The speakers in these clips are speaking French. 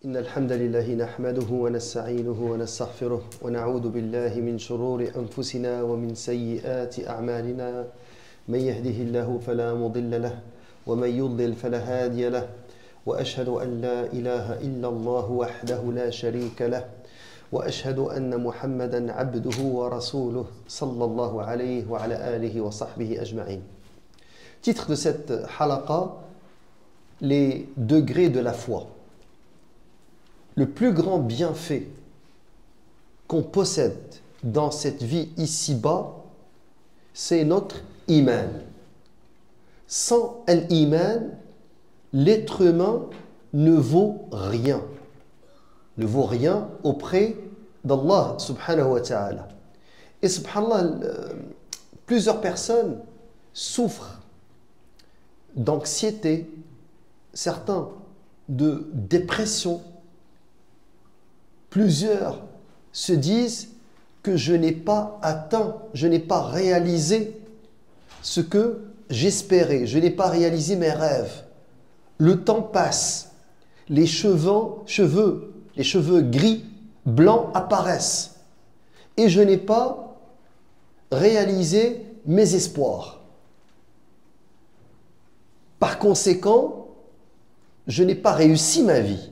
إن الحمد لله نحمده ونستعينه ونستغفره ونعوذ بالله من شرور أنفسنا ومن سيئات أعمالنا من يهده الله فلا مضل له ومن يضلل فلا هادي له وأشهد أن لا إله إلا الله وحده لا شريك له وأشهد أن محمدا عبده ورسوله صلى الله عليه وعلى آله وصحبه أجمعين. Titre de cette halaqa, les degrés de la foi. Le plus grand bienfait qu'on possède dans cette vie ici-bas, c'est notre iman. Sans l'iman, l'être humain ne vaut rien. Ne vaut rien auprès d'Allah subhanahu wa ta'ala. Et subhanallah, plusieurs personnes souffrent d'anxiété, certains de dépression. Plusieurs se disent que je n'ai pas atteint, je n'ai pas réalisé ce que j'espérais, je n'ai pas réalisé mes rêves. Le temps passe, les cheveux gris, blancs apparaissent et je n'ai pas réalisé mes espoirs. Par conséquent, je n'ai pas réussi ma vie.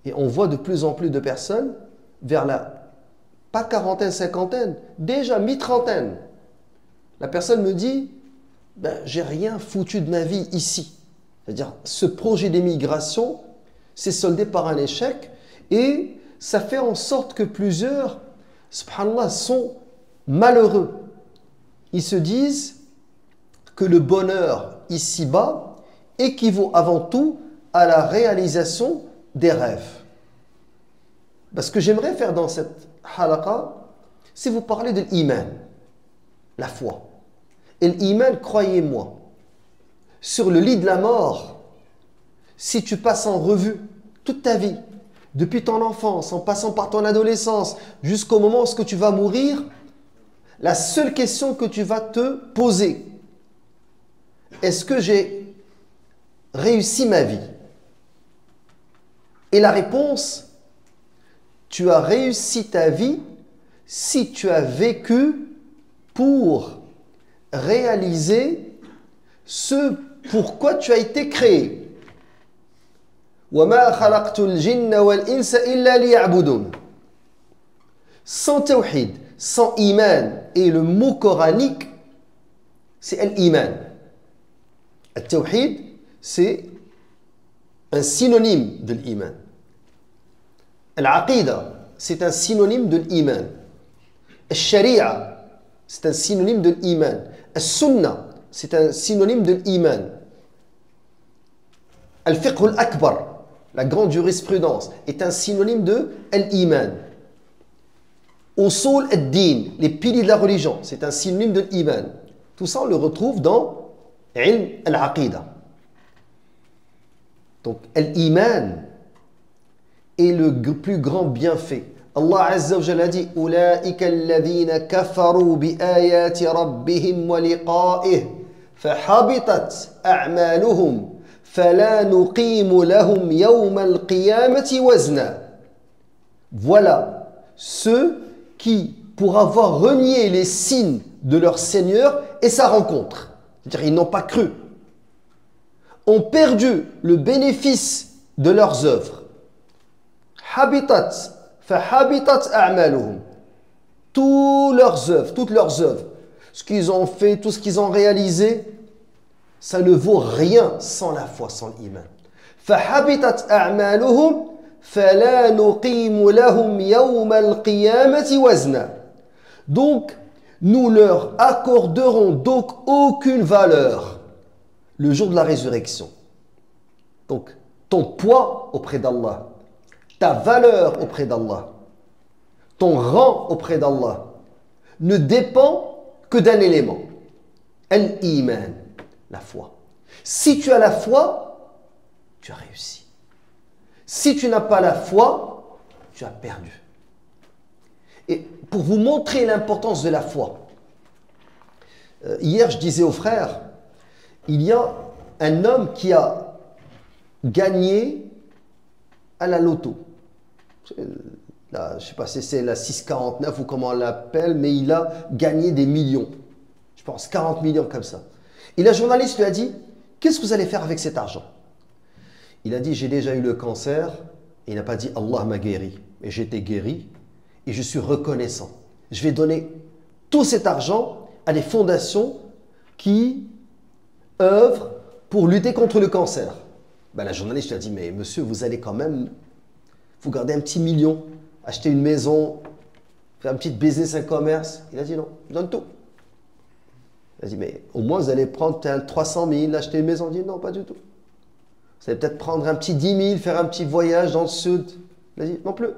Et on voit de plus en plus de personnes vers la, pas quarantaine, cinquantaine, déjà mi-trentaine. La personne me dit, j'ai rien foutu de ma vie ici. C'est-à-dire, ce projet d'émigration s'est soldé par un échec et ça fait en sorte que plusieurs, subhanallah, sont malheureux. Ils se disent que le bonheur ici-bas équivaut avant tout à la réalisation des rêves. Ce que j'aimerais faire dans cette halaqa, c'est vous parler de l'iman, la foi. Et l'iman, croyez-moi, sur le lit de la mort, si tu passes en revue toute ta vie, depuis ton enfance, en passant par ton adolescence, jusqu'au moment où tu vas mourir, la seule question que tu vas te poser, est-ce que j'ai réussi ma vie ? Et la réponse, tu as réussi ta vie si tu as vécu pour réaliser ce pourquoi tu as été créé. وَمَا خَلَقْتُ الْجِنَّ وَالْإِنسَ إِلَّا لِيَعْبُدُونَ. Sans tawhid, sans iman, et le mot coranique, c'est l'iman. Le tawhid, c'est un synonyme de l'iman. L'aqida, c'est un synonyme de l'iman. Al-sharia, c'est un synonyme de l'iman. Al-sunnah, c'est un synonyme de l'iman. Al-fiqh al-akbar, la grande jurisprudence, est un synonyme de l'iman. Usul ad-din, les piliers de la religion, c'est un synonyme de l'iman. Tout ça, on le retrouve dans ilm al-aqida. Donc, l'iman est le plus grand bienfait. Allah Azza wa Jalla dit أولئك الذين كفروا بآيات ربهم ولقائه فحبطت أعمالهم فلا نقيم لهم يوم القيامة وزنا. Voilà ceux qui, pour avoir renié les signes de leur Seigneur et sa rencontre, c'est-à-dire ils n'ont pas cru, ont perdu le bénéfice de leurs œuvres. Habitat, fahabitat a'maluhum. Toutes leurs œuvres, ce qu'ils ont fait, tout ce qu'ils ont réalisé, ça ne vaut rien sans la foi, sans l'iman. Fahabitat a'maluhum, fala nuqimu lahum yawma al-qiyamati wazna. Donc, nous leur accorderons donc aucune valeur le jour de la résurrection. Donc, ton poids auprès d'Allah, ta valeur auprès d'Allah, ton rang auprès d'Allah ne dépend que d'un élément, l'iman, la foi. Si tu as la foi, tu as réussi. Si tu n'as pas la foi, tu as perdu. Et pour vous montrer l'importance de la foi, hier je disais aux frères, il y a un homme qui a gagné à la loto. Là, je ne sais pas si c'est la 649 ou comment on l'appelle, mais il a gagné des millions. Je pense 40 millions comme ça. Et la journaliste lui a dit, qu'est-ce que vous allez faire avec cet argent? Il a dit, j'ai déjà eu le cancer. Et il n'a pas dit, Allah m'a guéri. Et j'ai été guéri. Et je suis reconnaissant. Je vais donner tout cet argent à des fondations qui œuvrent pour lutter contre le cancer. Ben, la journaliste lui a dit, mais monsieur, vous allez quand même, vous gardez un petit million, acheter une maison, faire un petit business, un commerce. Il a dit non, je donne tout. Il a dit, mais au moins vous allez prendre 300 000, acheter une maison. Il a dit non, pas du tout. Vous allez peut-être prendre un petit 10 000, faire un petit voyage dans le sud. Il a dit non plus.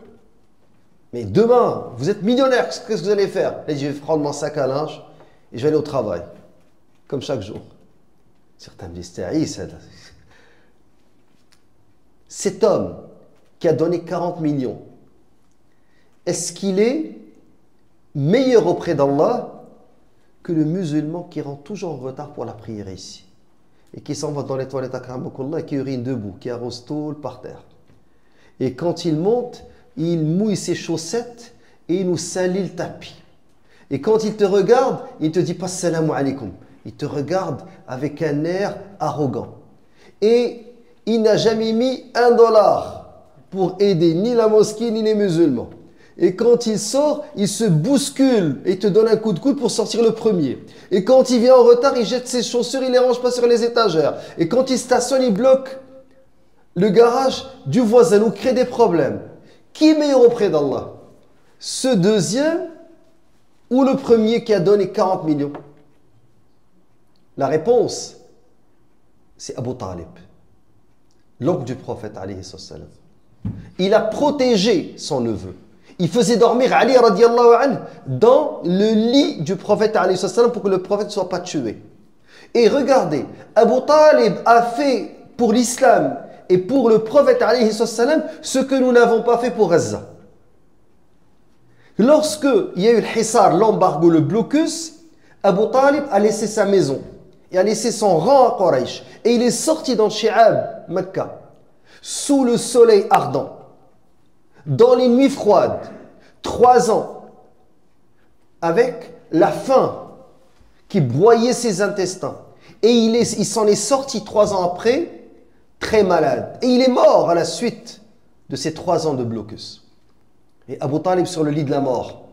Mais demain, vous êtes millionnaire, qu'est-ce que vous allez faire? Il a dit, je vais prendre mon sac à linge et je vais aller au travail, comme chaque jour. Certains me disent, cet homme qui a donné 40 millions, est-ce qu'il est meilleur auprès d'Allah que le musulman qui rentre toujours en retard pour la prière ici et qui s'en va dans les toilettes à et qui urine debout, qui arrose tout par terre. Et quand il monte, il mouille ses chaussettes et il nous salit le tapis. Et quand il te regarde, il ne te dit pas salam alaikum. Il te regarde avec un air arrogant. Et il n'a jamais mis $1 pour aider ni la mosquée ni les musulmans. Et quand il sort, il se bouscule et te donne un coup de coude pour sortir le premier. Et quand il vient en retard, il jette ses chaussures, il ne les range pas sur les étagères. Et quand il stationne, il bloque le garage du voisin ou crée des problèmes. Qui est meilleur auprès d'Allah? Ce deuxième ou le premier qui a donné 40 millions? La réponse, c'est Abu Talib, l'oncle du prophète alayhi salam. Il a protégé son neveu. Il faisait dormir Ali radiallahu anhu dans le lit du prophète alayhi salam pour que le prophète ne soit pas tué. Et regardez, Abu Talib a fait pour l'islam et pour le prophète alayhi salam ce que nous n'avons pas fait pour Gaza. Lorsque il y a eu le Hissar, l'embargo, le blocus, Abu Talib a laissé sa maison et a laissé son rang à Quraysh. Et il est sorti dans Shi'ab, Mecca, sous le soleil ardent, dans les nuits froides, 3 ans, avec la faim qui broyait ses intestins. Et il s'en est sorti 3 ans après, très malade. Et il est mort à la suite de ces 3 ans de blocus. Et Abu Talib sur le lit de la mort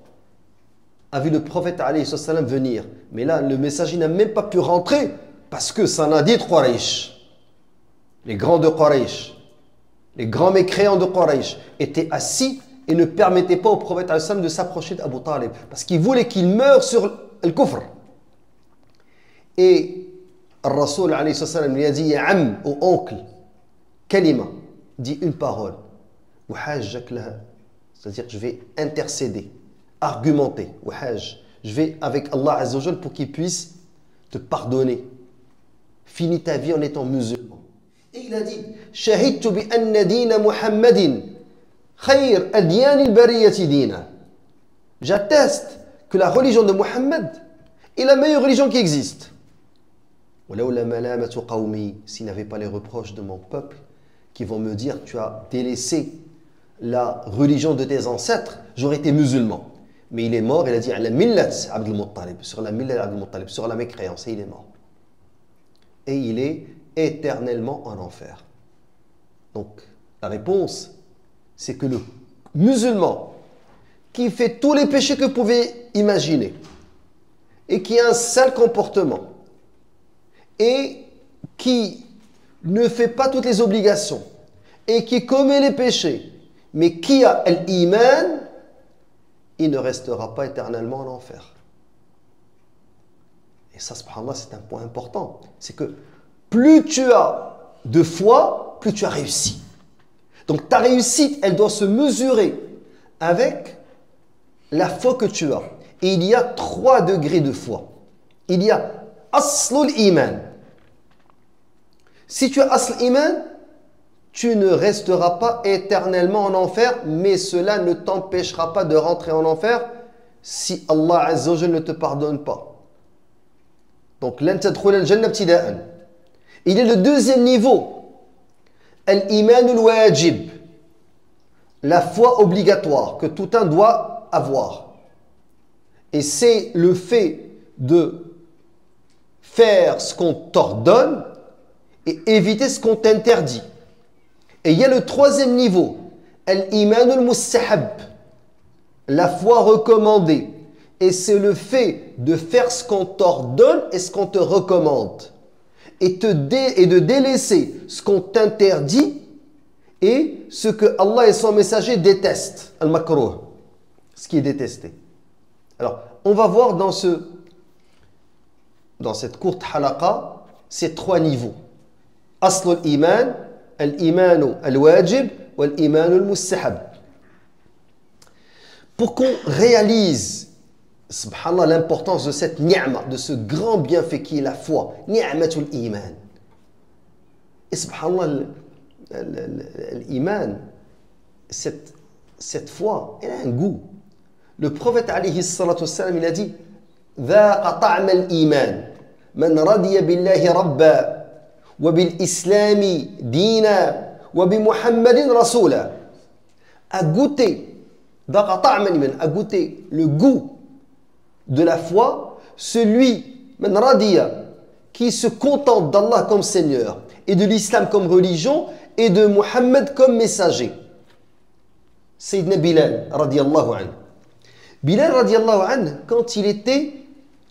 a vu le prophète alayhi salam venir. Mais là, le messager n'a même pas pu rentrer parce que ça n'a dit Quraysh. Les grands de Quraysh, les grands mécréants de Quraysh étaient assis et ne permettaient pas au prophète alayhi salam de s'approcher d'Abu Talib parce qu'ils voulaient qu'il meure sur le kufr. Et le Rasoul alayhi salam lui a dit, ya am, ou oncle, kalima, dit une parole. C'est-à-dire que je vais intercéder, argumenter. Je vais avec Allah Azza wa Jal pour qu'il puisse te pardonner. Finis ta vie en étant musulman. Et il a dit, Shahidtu bi anna dina Muhammadin khayr adyan al-bariyati dina. J'atteste que la religion de Muhammad est la meilleure religion qui existe. S'il n'avait pas les reproches de mon peuple qui vont me dire tu as délaissé la religion de tes ancêtres, j'aurais été musulman. Mais il est mort, il a dit sur la millat Abdul Muttalib, sur la mécréance, et il est mort. Et il est éternellement en enfer. Donc la réponse, c'est que le musulman qui fait tous les péchés que vous pouvez imaginer et qui a un sale comportement et qui ne fait pas toutes les obligations et qui commet les péchés, mais qui a l'iman, il ne restera pas éternellement en enfer. Et ça, subhanallah, c'est un point important. C'est que plus tu as de foi, plus tu as réussi. Donc ta réussite, elle doit se mesurer avec la foi que tu as. Et il y a 3 degrés de foi. Il y a aslul iman. Si tu as asl iman, tu ne resteras pas éternellement en enfer, mais cela ne t'empêchera pas de rentrer en enfer si Allah Azza wa Jalla ne te pardonne pas. Donc, lan tadkhul al-jannah ibtida'an. Il est le deuxième niveau, al-iman al-wajib. la foi obligatoire que tout un doit avoir. Et c'est le fait de faire ce qu'on t'ordonne et éviter ce qu'on t'interdit. Et il y a le troisième niveau, al-iman al-mustahab, la foi recommandée. Et c'est le fait de faire ce qu'on t'ordonne et ce qu'on te recommande. Et de délaisser ce qu'on t'interdit et ce que Allah et son messager détestent, al-makruh, ce qui est détesté. Alors, on va voir dans cette courte halaqa ces trois niveaux. Asl al-iman, al-iman al-wajib, wal-iman al-mustahab. Pour qu'on réalise, subhanallah, l'importance de cette ni'ma, de ce grand bienfait qui est la foi, ni'matul iman. Et subhanallah, l'iman, cette foi, elle a un goût. Le prophète alayhi salatu wassalam, il a dit ذاق طعم الإيمان من رضي بالله ربا وبالإسلام دينا وبمحمد رسولا. A goûté, ذاق طعم الإيمان, a goûté le goût de la foi, celui من رضي, qui se contente d'Allah comme Seigneur et de l'islam comme religion et de Muhammad comme messager. Sayyidina Bilal radiyallahu anhu. Bilal radiyallahu anhu, quand il était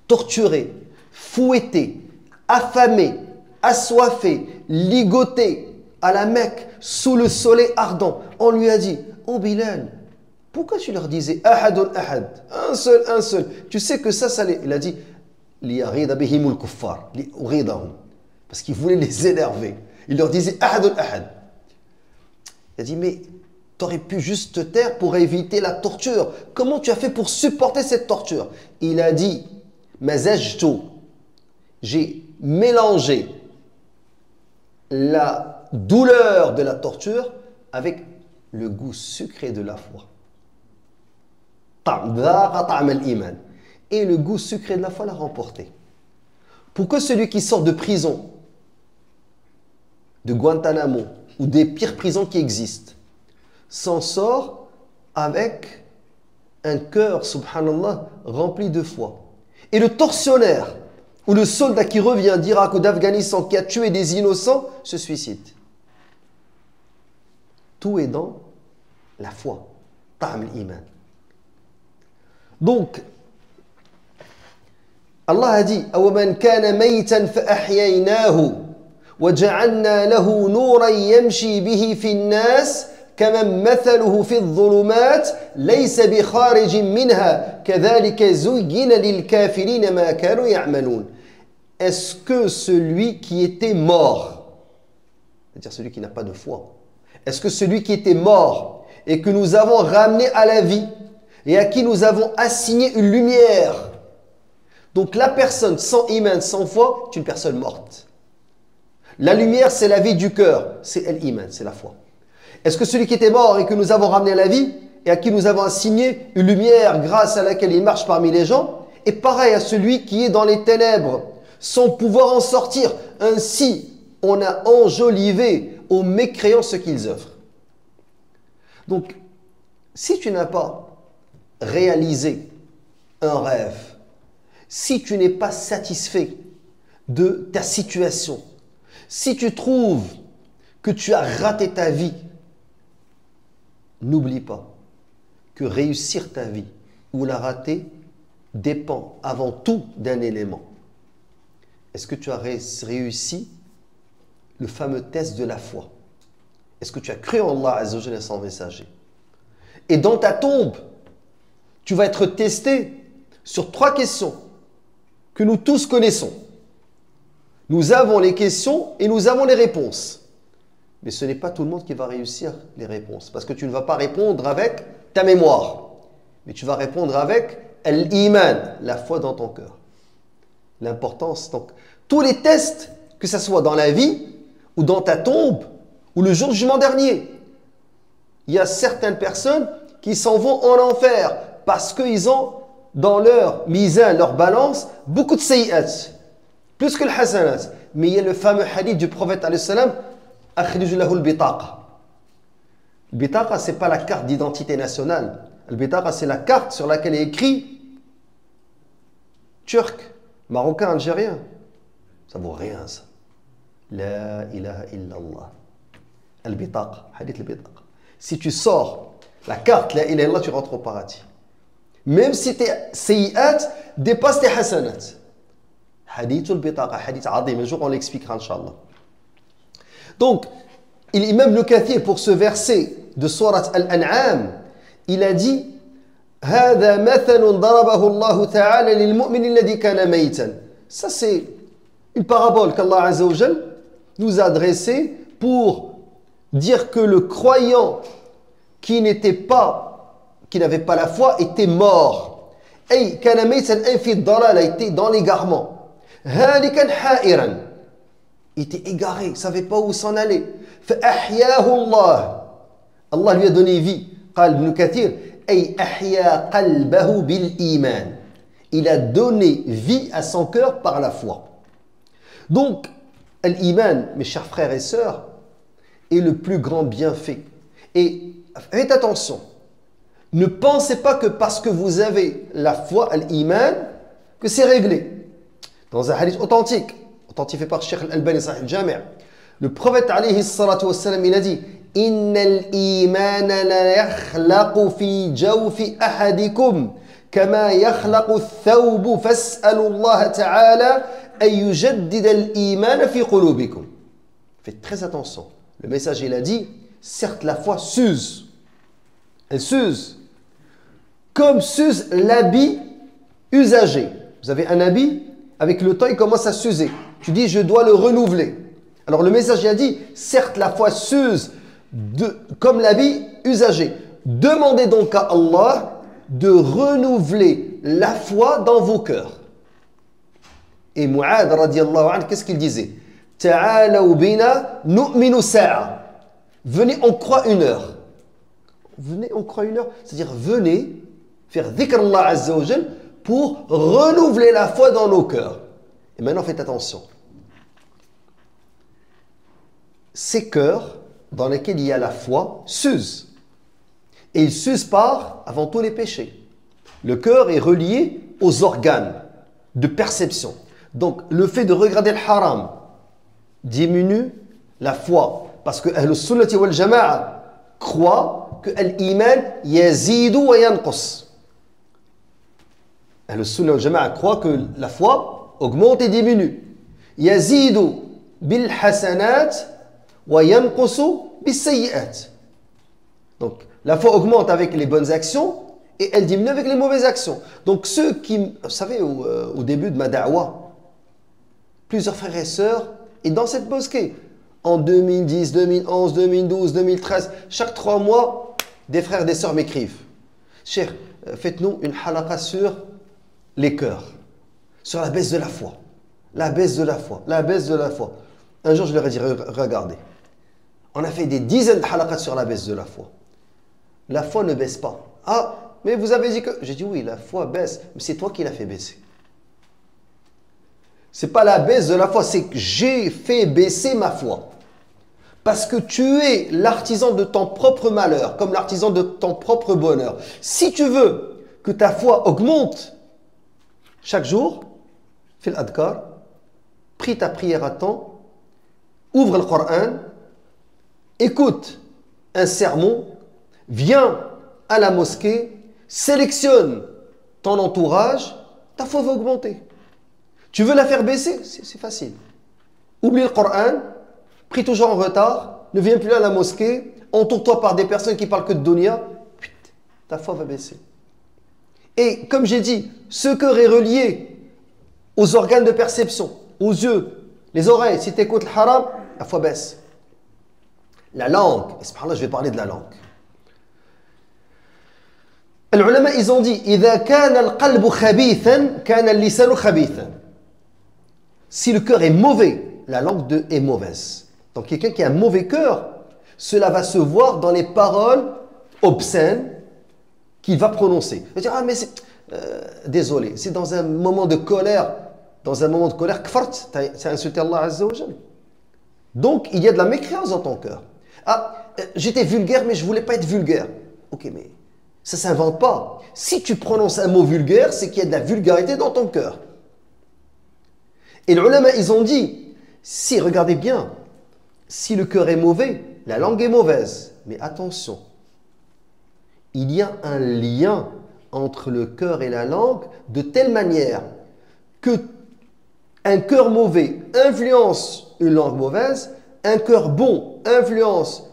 torturé, fouetté, affamé, assoiffé, ligoté à la Mecque sous le soleil ardent, on lui a dit: oh Bilal, pourquoi tu leur disais ahadun ahad, un seul, un seul? Tu sais que ça il a dit liyarida bihimul kuffar, liuridahum, parce qu'il voulait les énerver. Il leur disait ahadun ahad. Il a dit: mais tu aurais pu juste te taire pour éviter la torture. Comment tu as fait pour supporter cette torture? Il a dit: mazajtu, j'ai mélangé la douleur de la torture avec le goût sucré de la foi. Et le goût sucré de la foi l'a remporté. Pour que celui qui sort de prison, de Guantanamo, ou des pires prisons qui existent, s'en sort avec un cœur, subhanallah, rempli de foi. Et le tortionnaire ou le soldat qui revient d'Irak ou d'Afghanistan, qui a tué des innocents, se suicide. Tout est dans la foi. Ta'am l'iman. Donc, Allah a dit: أَوَمَنْ كَانَ مَيْتًا فَأَحْيَيْنَاهُ وَجَعَلْنَا لَهُ نُورًا يَمْشِي بِهِ فِي النَّاسِ كَمَنْ مَثَلُهُ فِي الظُّلُمَاتِ لَيْسَ بِخَارِجٍ مِنْهَا كَذَلِكَ زُيِّنَ لِلْكَافِرِينَ مَا كَانُوا يَعْمَلُونَ. Est-ce que celui qui était mort, c'est-à-dire celui qui n'a pas de foi, est-ce que celui qui était mort et que nous avons ramené à la vie et à qui nous avons assigné une lumière, donc la personne sans iman, sans foi, est une personne morte. La lumière, c'est la vie du cœur, c'est l'iman, c'est la foi. Est-ce que celui qui était mort et que nous avons ramené à la vie et à qui nous avons assigné une lumière grâce à laquelle il marche parmi les gens est pareil à celui qui est dans les ténèbres sans pouvoir en sortir? Ainsi, on a enjolivé aux mécréants ce qu'ils offrent. Donc, si tu n'as pas réalisé un rêve, si tu n'es pas satisfait de ta situation, si tu trouves que tu as raté ta vie, n'oublie pas que réussir ta vie ou la rater dépend avant tout d'un élément. Est-ce que tu as réussi le fameux test de la foi? Est-ce que tu as cru en Allah Azza wa Jalla et son messager? Et dans ta tombe, tu vas être testé sur 3 questions que nous tous connaissons. Nous avons les questions et nous avons les réponses. Mais ce n'est pas tout le monde qui va réussir les réponses. Parce que tu ne vas pas répondre avec ta mémoire. Mais tu vas répondre avec l'iman, la foi dans ton cœur. L'importance. Donc, tous les tests, que ce soit dans la vie, ou dans ta tombe, ou le jour du jugement dernier. Il y a certaines personnes qui s'en vont en enfer parce qu'ils ont dans leur mizan, leur balance, beaucoup de sayyat, plus que le hasanat. Mais il y a le fameux hadith du prophète alayhi salam, akhriju lahu al-bitaqa. Le bitaqa, ce n'est pas la carte d'identité nationale. Le bitaqa, c'est la carte sur laquelle est écrit turc, marocain, algérien. Ça ne vaut rien, ça. La ilaha illallah. Al-bitaqa, hadith al-bitaqa. Si tu sors la carte, la ilaha illallah, tu rentres au paradis. Même si tes sayyat dépassent tes hasanat. Hadith al-bitaqa, hadith adim. Un jour, on l'expliquera, Inch'Allah. Donc, l'imam Ibn Kathir, pour ce verset de Surat Al-An'am, il a dit هذا مثل ضربه الله تعالى للمؤمن الذي كان ميتا. Ça, c'est une parabole qu'Allah Azza wa Jal nous a adressée pour dire que le croyant qui n'avait pas la foi était mort. أي كان ميتا أي في الضلال, était dans l'égarement. هالكا حائرا, il était égaré, il ne savait pas où s'en aller. فأحياه الله, Allah lui a donné vie. قال ابن كثير أي أحيا قلبه بالإيمان. Il a donné vie à son cœur par la foi. Donc, l'iman, mes chers frères et sœurs, est le plus grand bienfait. Et faites attention, ne pensez pas que parce que vous avez la foi, l'iman, que c'est réglé. Dans un hadith authentique, authentifié par Cheikh Al-Albani Sahih Al-Jami', le prophète alayhi salatu wassalam, il a dit إن الإيمان لا يخلق في جوف أحدكم كما يخلق الثوب فاسألوا الله تعالى أن يجدد الإيمان في قلوبكم. Faites très attention. Le message, il a dit, certes la foi s'use. Elle s'use. Comme s'use l'habit usagé. Vous avez un habit, avec le temps, il commence à s'user. Tu dis, je dois le renouveler. Alors le message, il a dit, certes la foi s'use comme l'habit usagé. Demandez donc à Allah de renouveler la foi dans vos cœurs. Et Mu'ad radiyallahu anhu, qu'est-ce qu'il disait? Ta'alaw bina nu'minu sa'a. Venez, on croit une heure. Venez, on croit une heure. C'est-à-dire, venez faire dhikr Allah Azza wa Jal pour renouveler la foi dans nos cœurs. Et maintenant, faites attention. Ces cœurs dans lesquels il y a la foi s'usent. Et ils s'usent par, avant tout, les péchés. Le cœur est relié aux organes de perception. Donc, le fait de regarder le haram diminue la foi. Parce que Ahlus Sunnati wal Jama'a croient que l'iman yazidu wa yanqus. Ahlus Sunnati wal Jama'a croient que la foi augmente et diminue. Yazidu bil hasanat wa yanqusu bis sayyi'at. Donc, la foi augmente avec les bonnes actions et elle diminue avec les mauvaises actions. Donc, ceux qui, vous savez, au début de ma da'wah, plusieurs frères et sœurs, et dans cette mosquée, en 2010, 2011, 2012, 2013, chaque 3 mois, des frères et des sœurs m'écrivent. Cheikh, faites-nous une halaqa sur les cœurs, sur la baisse de la foi. La baisse de la foi, la baisse de la foi. Un jour, je leur ai dit, regardez, on a fait des dizaines de halaqas sur la baisse de la foi. La foi ne baisse pas. Ah, mais vous avez dit que... J'ai dit oui, la foi baisse, mais c'est toi qui l'as fait baisser. C'est pas la baisse de la foi, c'est que j'ai fait baisser ma foi. Parce que tu es l'artisan de ton propre malheur, comme l'artisan de ton propre bonheur. Si tu veux que ta foi augmente chaque jour, fais l'adkar, prie ta prière à temps, ouvre le Coran, écoute un sermon, viens à la mosquée, sélectionne ton entourage, ta foi va augmenter. Tu veux la faire baisser? C'est facile. Oublie le Coran, prie toujours en retard, ne viens plus à la mosquée, entoure-toi par des personnes qui parlent que de dunya, ta foi va baisser. Et comme j'ai dit, ce cœur est relié aux organes de perception, aux yeux, les oreilles. Si tu écoutes le haram, la foi baisse. La langue, et subhanallah, je vais parler de la langue. Les ulama, ils ont dit إذا كان القلب خبيثا كان اللسان خبيثا. Si le cœur est mauvais, la langue est mauvaise. Donc quelqu'un qui a un mauvais cœur, cela va se voir dans les paroles obscènes qu'il va prononcer. Il va dire, ah mais c'est... désolé, c'est dans un moment de colère, kfart, tu as insulté Allah Azza wa Jal. Donc il y a de la mécréance dans ton cœur. Ah, j'étais vulgaire, mais je ne voulais pas être vulgaire. Ok, mais ça ne s'invente pas. Si tu prononces un mot vulgaire, c'est qu'il y a de la vulgarité dans ton cœur. Et les ulama, ils ont dit, si, regardez bien, si le cœur est mauvais, la langue est mauvaise. Mais attention, il y a un lien entre le cœur et la langue de telle manière que un cœur mauvais influence une langue mauvaise, un cœur bon influence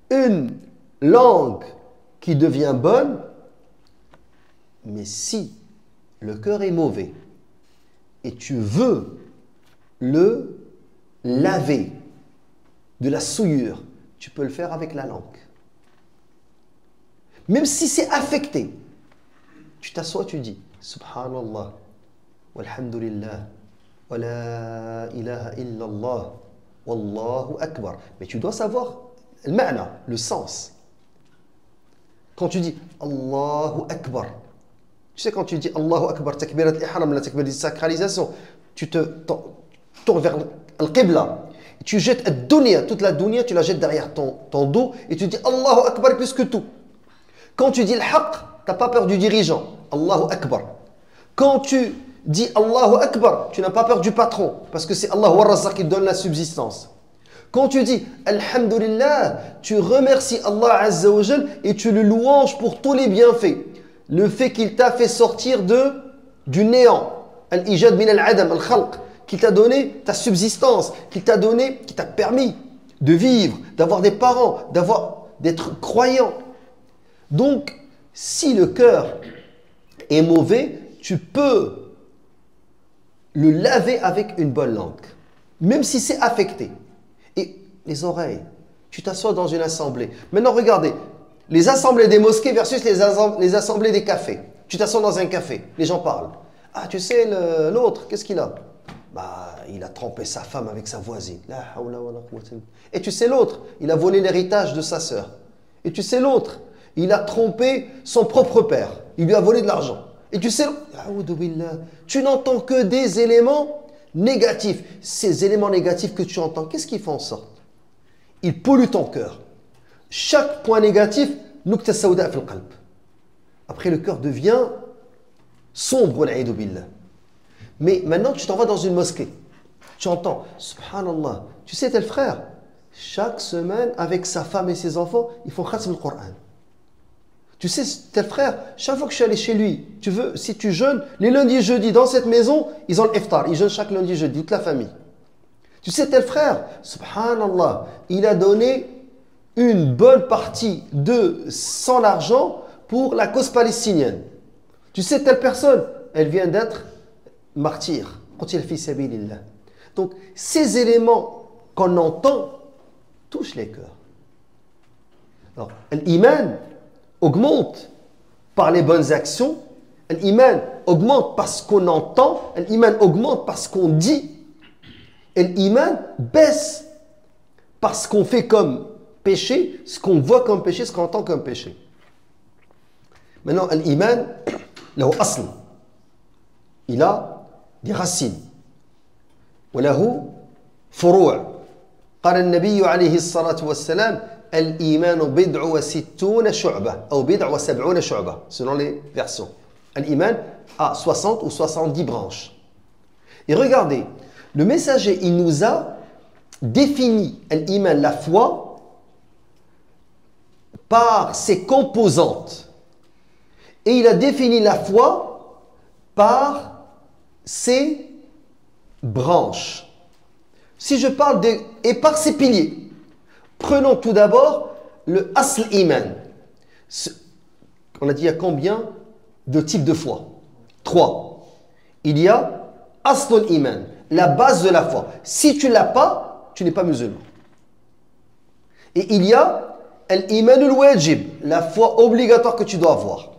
une langue qui devient bonne. Mais si le cœur est mauvais et tu veux le laver de la souillure, tu peux le faire avec la langue. Même si c'est affecté, tu t'assois, tu dis Subhanallah, walhamdulillah, wa la ilaha illallah, wallahu akbar. Mais tu dois savoir le ma'na, le sens. Quand tu dis Allahu akbar, tu sais, quand tu dis Allahu akbar, takbirat al-ihram, la takbirat de sacralisation, tu te tournes vers al-qibla. Tu jettes ad-dunya, toute la dunya, tu la jettes derrière ton dos et tu dis Allahu akbar plus que tout. Quand tu dis le haqq, tu n'as pas peur du dirigeant. Allahu akbar. Quand tu dis Allahu akbar, tu n'as pas peur du patron parce que c'est Allah Ar-Razzaq qui donne la subsistance. Quand tu dis Alhamdulillah, tu remercies Allah Azza wa Jal et tu le louanges pour tous les bienfaits. Le fait qu'il t'a fait sortir du néant, al-ijad min al-adam, al-khalq, qui t'a donné ta subsistance, qui t'a permis de vivre, d'avoir des parents, d'être croyant. Donc, si le cœur est mauvais, tu peux le laver avec une bonne langue, même si c'est affecté. Et les oreilles, tu t'assois dans une assemblée. Maintenant, regardez, les assemblées des mosquées versus les assemblées des cafés. Tu t'assois dans un café, les gens parlent. Ah, tu sais, l'autre, qu'est-ce qu'il a? Bah, il a trompé sa femme avec sa voisine. Et tu sais l'autre, il a volé l'héritage de sa sœur. Et tu sais l'autre, il a trompé son propre père. Il lui a volé de l'argent. Et tu sais, tu n'entends que des éléments négatifs. Ces éléments négatifs que tu entends, qu'est-ce qu'ils font en sorte? Ils polluent ton cœur. Chaque point négatif, nukta sawda fil qalb. Après, le cœur devient sombre, l'a'idhu billah. Mais maintenant, tu t'en vas dans une mosquée. Tu entends, subhanallah, tu sais, tel frère, chaque semaine, avec sa femme et ses enfants, ils font khatm al-Qur'an. Tu sais, tel frère, chaque fois que je suis allé chez lui, si tu jeûnes, les lundis et jeudis, dans cette maison, ils ont l'iftar. Ils jeûnent chaque lundi et jeudi, toute la famille. Tu sais, tel frère, subhanallah, il a donné une bonne partie de son argent pour la cause palestinienne. Tu sais, telle personne, elle vient d'être martyr. Donc, ces éléments qu'on entend touchent les cœurs. Alors, l'iman augmente par les bonnes actions, l'iman augmente parce qu'on entend, l'iman augmente parce qu'on dit, et l'iman baisse parce qu'on fait comme péché, ce qu'on voit comme péché, ce qu'on entend comme péché. Maintenant, l'iman, lahu asl. Il a des racines. وله فروع. قال النبي عليه الصلاة والسلام الإيمان بضع وستون شعبة أو بضع وسبعون شعبة selon les versions. L'iman a 60 ou 70 branches. Et regardez, le messager, il nous a défini l'iman, la foi, par ses composantes. Et il a défini la foi par ses branches. Si je parle et par ses piliers, prenons tout d'abord le asl iman. On a dit il y a combien de types de foi? 3. Il y a asl iman, la base de la foi. Si tu ne l'as pas, tu n'es pas musulman. Et il y a l'iman al-wajib, la foi obligatoire que tu dois avoir.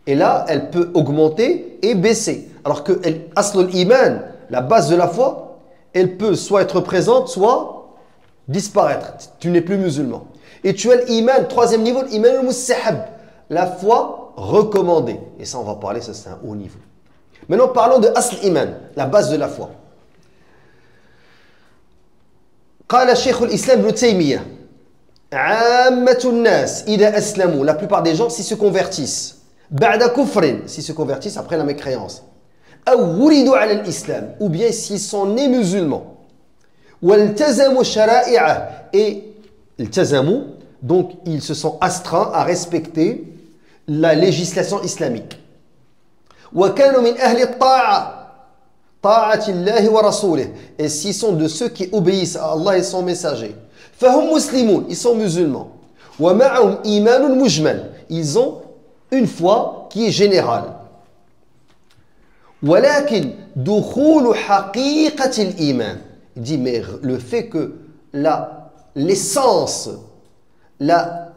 Et là, elle peut augmenter et baisser. Alors que Aslul Iman, la base de la foi, elle peut soit être présente, soit disparaître. Tu n'es plus musulman. Et tu as l'iman, troisième niveau, l'iman al-mustahab, la foi recommandée. Et ça, on va parler, ça c'est un haut niveau. Maintenant, parlons de Asl Iman, la base de la foi. قال شيخ الإسلام ابن تيمية عامة الناس إذا أسلموا, la plupart des gens s'ils se convertissent, بعد كفر, s'ils se convertissent après la mécréance, أو ولدوا على الإسلام, ou bien s'ils sont nés musulmans, والتزموا شرائعه, et التزموا, donc ils se sont astreints à respecter la législation islamique. وكانوا من أهل الطاعة, طاعة الله ورسوله, et s'ils sont de ceux qui obéissent à Allah et son messager, فهم مسلمون, ils sont musulmans, ومعهم إيمان مجمل, ils ont une foi qui est générale. ولكن دخول حقيقة الإيمان, il dit mais le fait que l'essence, la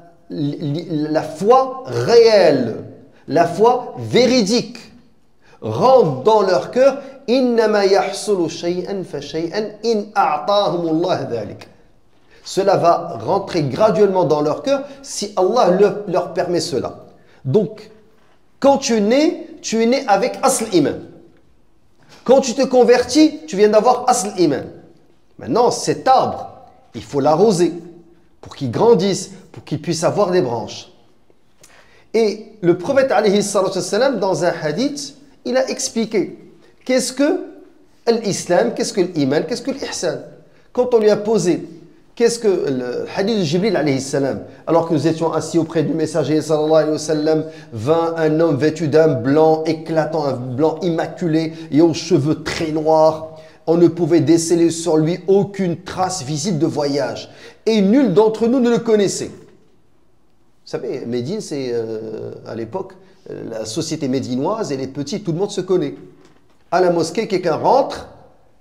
foi réelle, la foi véridique rentre dans leur cœur, إنما يحصل شيئا فشيئا إن أعطاهم الله ذلك. Cela va rentrer graduellement dans leur cœur si Allah leur permet cela. Donc, quand tu es né avec asl iman. Quand tu te convertis, tu viens d'avoir asl iman. Maintenant, cet arbre, il faut l'arroser pour qu'il grandisse, pour qu'il puisse avoir des branches. Et le prophète alayhi salatu wassalam, dans un hadith, il a expliqué qu'est-ce que l'islam, qu'est-ce que l'iman, qu'est-ce que l'ihsan. Quand on lui a posé qu'est-ce que le hadith de Jibril alayhi salam, alors que nous étions assis auprès du messager sallallahu alayhi wa sallam, vint un homme vêtu d'un blanc éclatant, un blanc immaculé et aux cheveux très noirs. On ne pouvait déceler sur lui aucune trace visible de voyage. Et nul d'entre nous ne le connaissait. Vous savez, Médine, c'est à l'époque, la société médinoise, elle est petite, tout le monde se connaît. À la mosquée, quelqu'un rentre,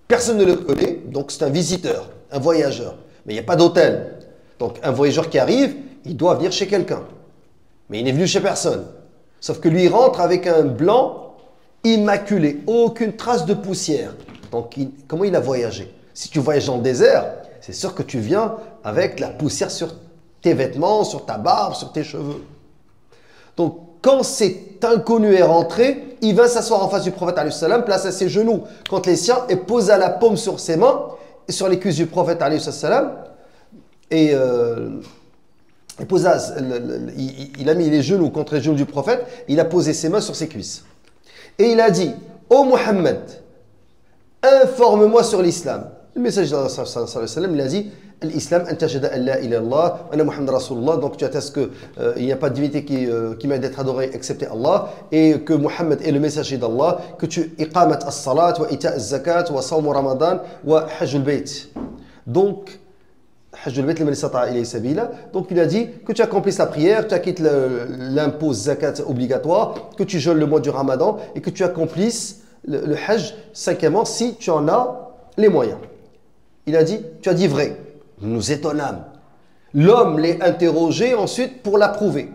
personne ne le connaît, donc c'est un visiteur, un voyageur. Mais il n'y a pas d'hôtel. Donc un voyageur qui arrive, il doit venir chez quelqu'un. Mais il n'est venu chez personne. Sauf que lui, il rentre avec un blanc immaculé, aucune trace de poussière. Donc comment il a voyagé? Si tu voyages dans le désert, c'est sûr que tu viens avec la poussière sur tes vêtements, sur ta barbe, sur tes cheveux. Donc quand cet inconnu est rentré, il va s'asseoir en face du prophète alayhi salam, place à ses genoux contre les siens et posa la paume sur ses mains et sur les cuisses du prophète alayhi salam. Et il a mis les genoux contre les genoux du prophète, il a posé ses mains sur ses cuisses. Et il a dit, ô Muhammad, informe-moi sur l'islam. Le messager d'Allah sallallahu alayhi wa sallam, il a dit, l'islam, an tashhada an la ilaha illallah, wa anna Muhammad rasulullah, donc tu attestes qu'il n'y a pas de divinité qui mérite d'être adorée excepté Allah, et que Muhammad est le messager d'Allah, que tu iqamat as-salat, wa ita az-zakat, wa sawm ramadan, wa hajj al-bayt. Donc, hajj al-bayt liman istata'a ilayhi sabila. Donc il a dit que tu accomplisses la prière, tu acquittes l'impôt zakat obligatoire, que tu jeûnes le mois du ramadan, et que tu accomplisses le hajj, cinquièmement, si tu en as les moyens. Il a dit, tu as dit vrai. Nous nous étonnâmes. L'homme l'est interrogé ensuite pour l'approuver.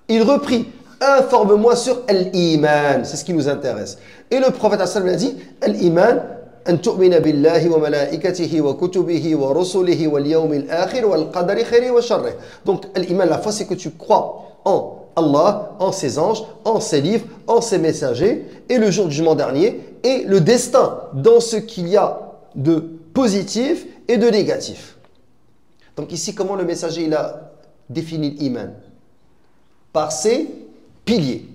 Il reprit, informe-moi sur l'iman, c'est ce qui nous intéresse. Et le prophète sallallahu alayhi wa sallam a dit, l'iman, an tu'mina billahi wa malaikatihi wa kutubihi wa rusulihi wal yawmil akhir wal qadari khayri wa sharri. Donc l'iman, la foi, c'est que tu crois en Allah, en ses anges, en ses livres, en ses messagers, et le jour du jugement dernier, et le destin dans ce qu'il y a de positif et de négatif. Donc ici, comment le messager il a défini l'iman? Par ses piliers.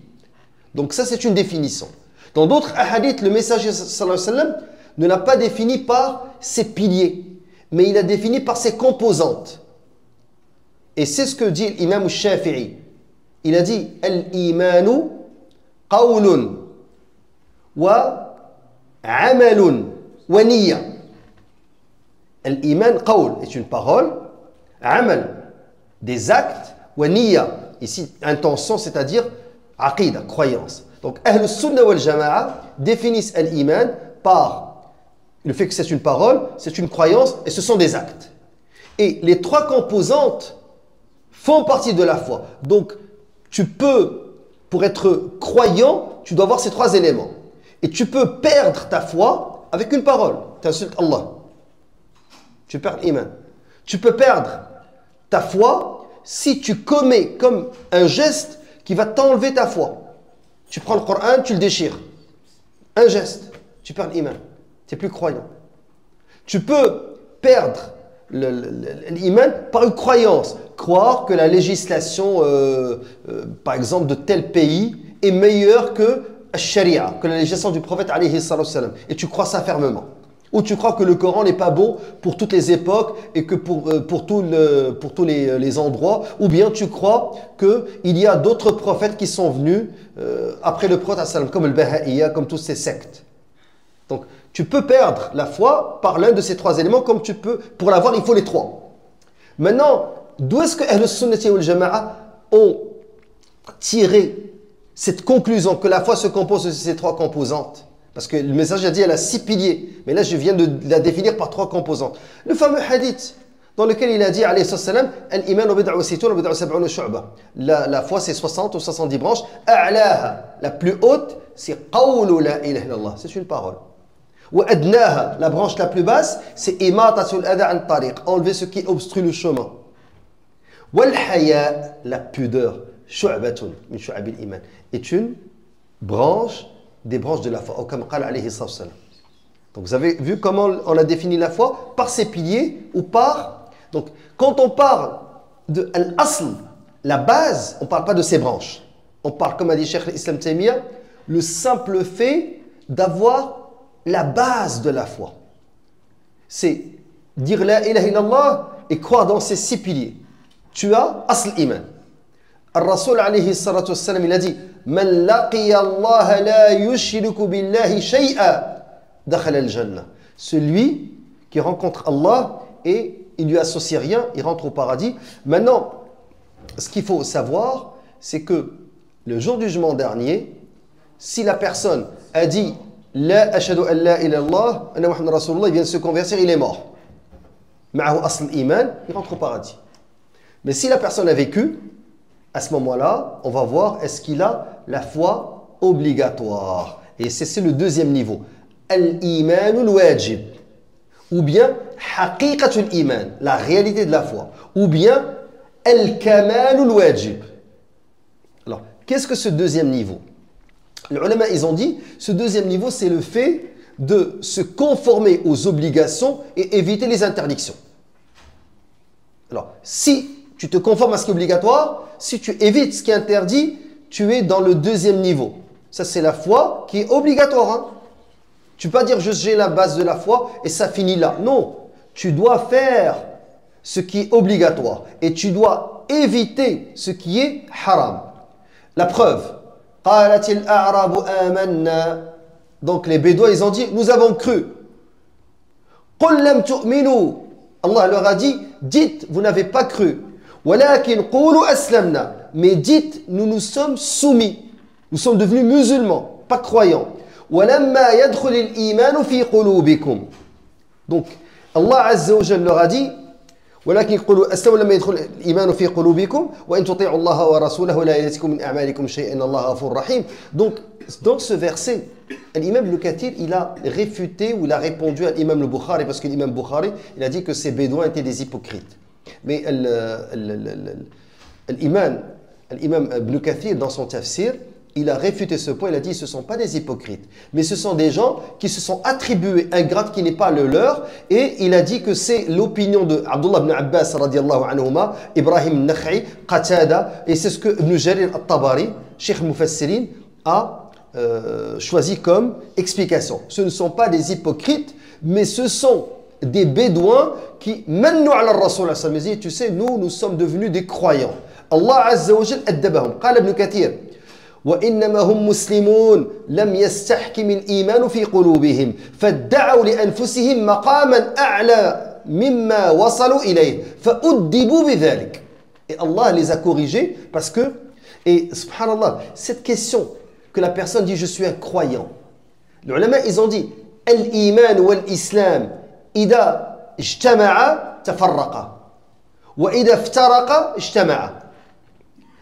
Donc ça, c'est une définition. Dans d'autres hadiths, le messager sallallahu alayhi wa sallam ne l'a pas défini par ses piliers, mais il a défini par ses composantes. Et c'est ce que dit l'imam Shafi'i. Il a dit al-imanu qawlun wa amalun wa niyya. Al-iman qawl est une parole, amal des actes, wa niyya ici intention, c'est-à-dire aqida, croyance. Donc Ahl Sunnah wal Jama'a définissent al-iman par le fait que c'est une parole, c'est une croyance et ce sont des actes. Et les trois composantes font partie de la foi. Donc tu peux, pour être croyant, tu dois avoir ces trois éléments. Et tu peux perdre ta foi avec une parole. Tu insultes Allah. Tu perds l'iman. Tu peux perdre ta foi si tu commets comme un geste qui va t'enlever ta foi. Tu prends le Coran, tu le déchires. Un geste, tu perds l'iman. Tu n'es plus croyant. Tu peux perdre l'iman par une croyance. Croire que la législation, par exemple, de tel pays est meilleure que la sharia, que la législation du prophète alayhi salam. Et tu crois ça fermement. Ou tu crois que le Coran n'est pas bon pour toutes les époques et que pour tous les endroits. Ou bien tu crois qu'il y a d'autres prophètes qui sont venus après le prophète, comme le Baha'iyya, comme toutes ces sectes. Donc, tu peux perdre la foi par l'un de ces trois éléments, comme tu peux. Pour l'avoir, il faut les trois. Maintenant, d'où est-ce que Ahl Sunnati wal Jama'a ont tiré cette conclusion que la foi se compose de ces trois composantes? Parce que le message a dit, elle a 6 piliers. Mais là, je viens de la définir par 3 composantes. Le fameux hadith dans lequel il a dit, alayhi salam, la foi, c'est 60 ou 70 branches. La plus haute, c'est qawlu la ilaha illallah. C'est une parole. La branche la plus basse, c'est imatatul adha an tariq. Enlever ce qui obstrue le chemin. La pudeur, shu'batun min shu'abil iman, est une branche des branches de la foi. Donc vous avez vu comment on a défini la foi? Par ses piliers ou par... Donc quand on parle de al-asl, la base, on ne parle pas de ses branches. On parle, comme a dit Cheikh l'Islam Taymiyyah, le simple fait d'avoir la base de la foi. C'est dire la ilaha illallah et croire dans ces 6 piliers. Tu as asl iman. Al-Rasul alayhi salatu wassalam, il a dit Man laqiya Allah la yushriku billahi shay'a dakhala al-jannah. Celui qui rencontre Allah et il lui associe rien, il rentre au paradis. Maintenant, ce qu'il faut savoir, c'est que le jour du jugement dernier, si la personne a dit La ashhadu an la ilaha illallah, anna Muhammad Rasulullah, il vient de se convertir, il est mort. Ma'ahu asl iman, il rentre au paradis. Mais si la personne a vécu, à ce moment-là, on va voir est-ce qu'il a la foi obligatoire. Et c'est le deuxième niveau. Al-imanul wajib. Ou bien haqiqatul iman, la réalité de la foi. Ou bien al-kamalul wajib. Alors, qu'est-ce que ce deuxième niveau? Les ulama, ils ont dit, ce deuxième niveau, c'est le fait de se conformer aux obligations et éviter les interdictions. Alors, si tu te conformes à ce qui est obligatoire, si tu évites ce qui est interdit, tu es dans le deuxième niveau. Ça, c'est la foi qui est obligatoire. Hein. Tu ne peux pas dire juste j'ai la base de la foi et ça finit là. Non, tu dois faire ce qui est obligatoire et tu dois éviter ce qui est haram. La preuve, donc les Bédouins, ils ont dit, nous avons cru. Allah leur a dit, dites, vous n'avez pas cru. Mais dites, nous nous sommes soumis. Nous sommes devenus musulmans, pas croyants. Donc, Allah Azza wa Jalla leur a dit, donc, dans ce verset, l'imam Ibn Kathir, il a réfuté ou il a répondu à l'imam le Bukhari, parce que l'imam Bukhari, il a dit que ces Bédouins étaient des hypocrites. Mais l'imam Ibn Kathir, dans son tafsir, il a réfuté ce point, il a dit ce ne sont pas des hypocrites, mais ce sont des gens qui se sont attribués un grade qui n'est pas le leur, et il a dit que c'est l'opinion de Abdullah ibn Abbas radiallahu anhuma, Ibrahim Nakhi, Qatada, et c'est ce que Ibn Jarir al-Tabari, Cheikh al-Mufassirin, a choisi comme explication. Ce ne sont pas des hypocrites, mais ce sont des Bédouins qui mennu ala Rasul, tu sais, nous sommes devenus des croyants. Allah Azza wa Jal addabahum. Qala Ibn Kathir, وإنما هم مسلمون لم يستحكم الإيمان في قلوبهم فادعوا لأنفسهم مقاما أعلى مما وصلوا إليه فأدبوا بذلك. Et Allah les a corrigés parce que, et subhanallah, cette question que la personne dit je suis un croyant, les ulama ils ont dit al-iman wal-islam إذا اجتمع تفرق وإذا افترق اجتمع.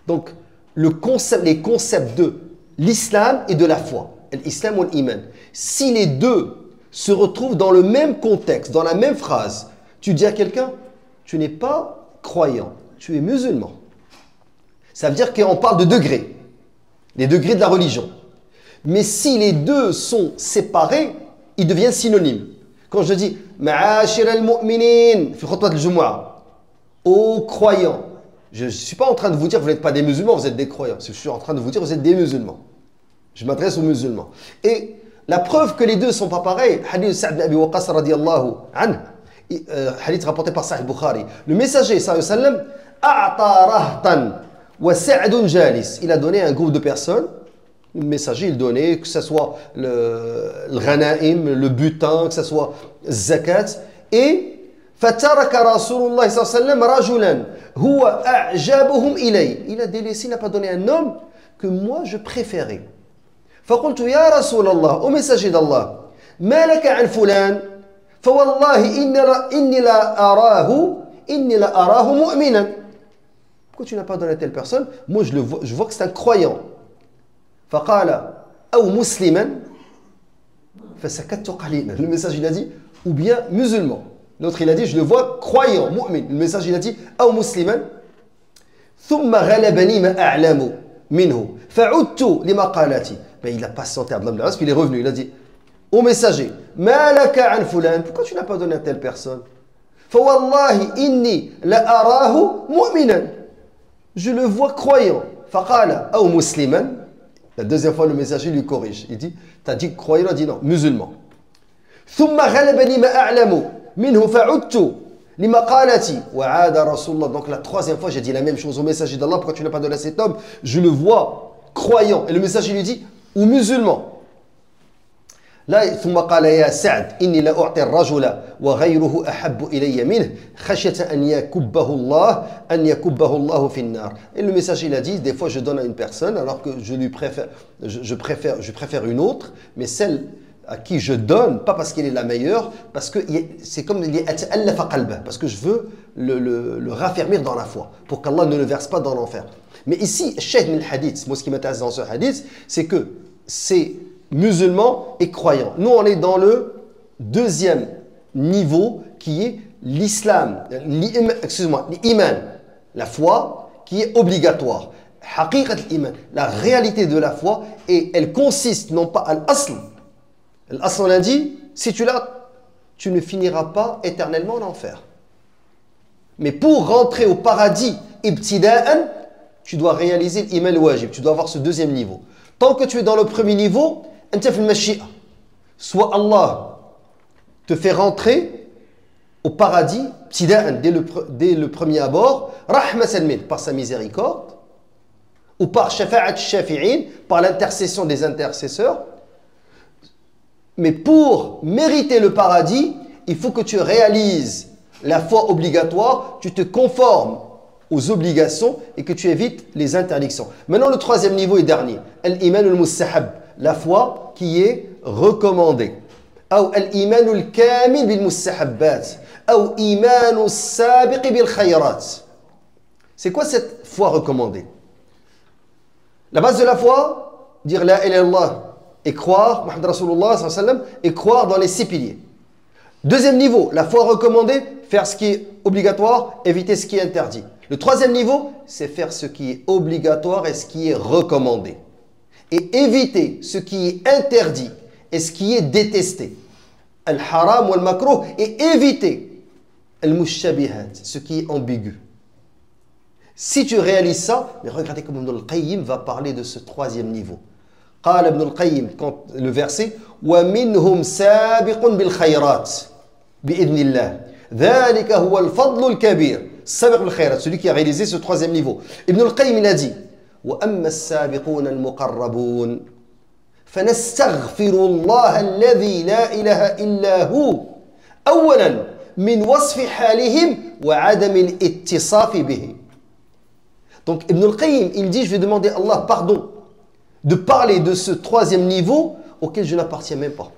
Donc les concepts de l'islam et de la foi, l'islam ou l'iman, si les deux se retrouvent dans le même contexte, dans la même phrase, tu dis à quelqu'un, tu n'es pas croyant, tu es musulman. Ça veut dire qu'on parle de degrés, les degrés de la religion. Mais si les deux sont séparés, ils deviennent synonymes. Quand je dis Ma'ashir al-mu'minin, fi khutbat al-jumu'ah, aux croyants, je ne suis pas en train de vous dire vous n'êtes pas des musulmans, vous êtes des croyants. Je suis en train de vous dire vous êtes des musulmans. Je m'adresse aux musulmans. Et la preuve que les deux ne sont pas pareils, hadith Sa'd ibn Abi Waqqas radiyallahu anhu, hadith rapporté par Sahih Bukhari. Le messager sallallahu alayhi wa sallam, a'ta rahtan wa Sa'dun jalis. Il a donné un groupe de personnes. Le messager, il donnait, que ce soit le ghanaim, le butin, que ce soit zakat. Et فَتَرَكَ رَسُولُ اللَّهِ صلى الله عليه وسلم رَجُلًا هُوَ أَعْجَبُهُمْ إِلَيْهِ. Il a délaissé, il n'a pas donné un homme que moi je préférais. فقلت يا رسول الله, au messager d'Allah, ما لك عن فلان فوالله إني لا أراه مؤمنا. Pourquoi tu n'as pas donné à telle personne? Moi je vois que c'est un croyant. فقال أو مسلما فسكت قليلا. Le message il a dit ou bien musulman. L'autre il a dit je le vois croyant, mu'min. Le message il a dit أو مسلما ثم غلبني ما أعلم منه فعدت لمقالتي. Ben, il a patienté Abdullah ibn Abbas, puis il est revenu. Il a dit au messager, ما لك عن فلان, pourquoi tu n'as pas donné à telle personne? فوالله إني لأراه مؤمنا, je le vois croyant. فقال أو مسلما. La deuxième fois, le messager lui corrige. Il dit, t'as dit croyant, il a dit non, musulman. ثم غلبني ما أعلم منه فعدت لمقالتي وعاد رسول الله. Donc la troisième fois, j'ai dit la même chose au messager d'Allah. Pourquoi tu n'as pas donné à cet homme? Je le vois croyant. Et le messager lui dit ou musulman. Là, ثم قال يا سعد إني لا أعطي الرجل وغيره أحب إلي منه خشية أن يكبه الله في النار. Et le messager il a dit des fois je donne à une personne alors que je préfère une autre, mais celle à qui je donne pas parce qu'elle est la meilleure, parce que c'est comme parce que je veux le raffermir dans la foi pour qu'Allah ne le verse pas dans l'enfer. Mais ici, Cheikh min hadith, moi ce qui m'intéresse dans ce hadith, c'est que c'est musulmans et croyants. Nous, on est dans le deuxième niveau qui est l'islam, l'iman, la foi qui est obligatoire. Haqiqat l'iman, la réalité de la foi, et elle consiste non pas à l'asl. L'asl, on a dit, si tu l'as, tu ne finiras pas éternellement en enfer. Mais pour rentrer au paradis, ibtida'an, tu dois réaliser l'iman wajib, tu dois avoir ce deuxième niveau. Tant que tu es dans le premier niveau, soit Allah te fait rentrer au paradis dès le premier abord, par sa miséricorde, ou par shafa'at shafi'in, par l'intercession des intercesseurs. Mais pour mériter le paradis, il faut que tu réalises la foi obligatoire, tu te conformes aux obligations et que tu évites les interdictions. Maintenant, le troisième niveau et dernier, al-iman al-mustahab, la foi qui est recommandée. Ou al-iman al-kamil bil-mustahabbat, ou iman al-sabiq bil-khayrat. C'est quoi cette foi recommandée? La base de la foi, dire la ilaha illallah et croire, Muhammad Rasulullah sallallahu alayhi wa sallam, et croire dans les 6 piliers. Deuxième niveau, la foi recommandée, faire ce qui est obligatoire, éviter ce qui est interdit. Le troisième niveau, c'est faire ce qui est obligatoire et ce qui est recommandé. Et éviter ce qui est interdit et ce qui est détesté. Al-haram ou al-makruh, et éviter al-mushabihat, ce qui est ambigu. Si tu réalises ça, mais regardez comment Ibn al-Qayyim va parler de ce troisième niveau. قال ابن القيم, quand le verset وَمِنْهُمْ سَابِقٌ بِالْخَيْرَاتِ بِإِذْنِ اللَّهِ ذَلِكَ هُوَ الْفَضْلُ الْكَبِيرُ. سابق بالخيرات, celui qui a réalisé ce troisième niveau. Ibn al-Qayyim il a dit وَأَمَّا السَّابِقُونَ الْمُقَرَّبُونَ فَنَسْتَغْفِرُ اللَّهَ الَّذِي لَا إِلَهَ إِلَّا هُوَ أولا من وصف حالهم وعدم الاتصاف به. Donc Ibn al-Qayyim il dit je vais demander à Allah pardon de parler de ce troisième niveau auquel je n'appartiens même pas.